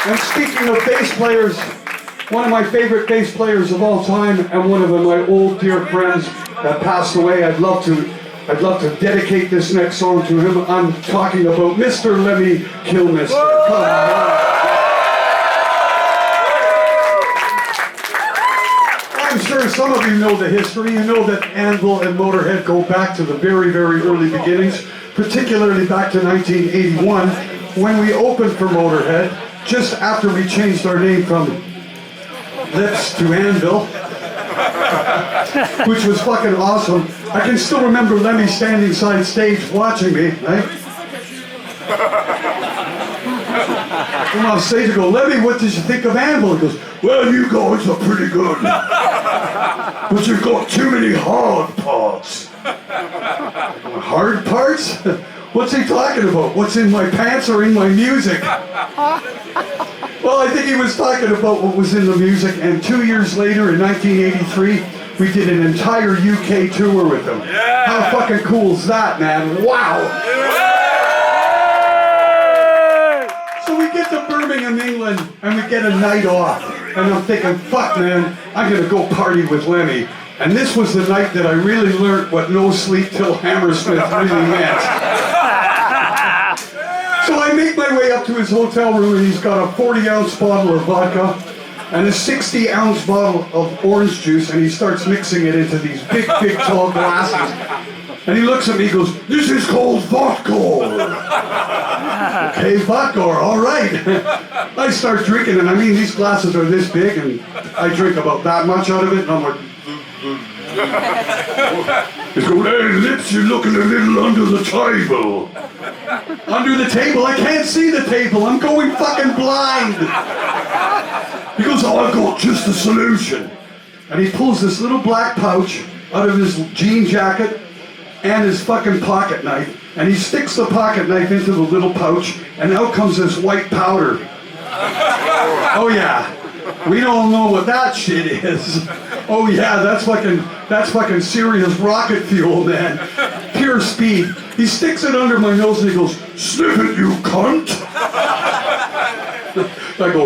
And speaking of bass players, one of my favorite bass players of all time, and one of my old dear friends that passed away, I'd love to dedicate this next song to him. I'm talking about Mr. Lemmy Kilmister. Come on. I'm sure some of you know the history. You know that Anvil and Motorhead go back to the very, very early beginnings, particularly back to 1981, when we opened for Motorhead, just after we changed our name from Lips to Anvil, which was fucking awesome. I can still remember Lemmy standing side stage watching me, right? Come off stage and go, Lemmy, what did you think of Anvil? He goes, well, you guys are pretty good, but you've got too many hard parts. Hard parts? What's he talking about? What's in my pants or in my music? Well, I think he was talking about what was in the music, and 2 years later, in 1983, we did an entire UK tour with him. Yeah. How fucking cool is that, man? Wow! Yeah. So we get to Birmingham, England, and we get a night off. And I'm thinking, fuck, man, I'm gonna go party with Lemmy. And this was the night that I really learned what no sleep till Hammersmith really meant. So I make my way up to his hotel room, and he's got a 40-ounce bottle of vodka and a 60-ounce bottle of orange juice, and he starts mixing it into these big, big, tall glasses. And he looks at me and goes, this is called vodka. Okay, vodka, all right. I start drinking, and I mean, these glasses are this big, and I drink about that much out of it, and I'm like, he's going, hey, Lips, you're looking a little under the table. Under the table? I can't see the table. I'm going fucking blind. He goes, oh, I've got just a solution. And he pulls this little black pouch out of his jean jacket and his fucking pocket knife, and he sticks the pocket knife into the little pouch, and out comes this white powder. Oh yeah, we don't know what that shit is. Oh yeah, that's fucking serious rocket fuel, man. Pure speed. He sticks it under my nose and he goes, sniff it, you cunt. I go,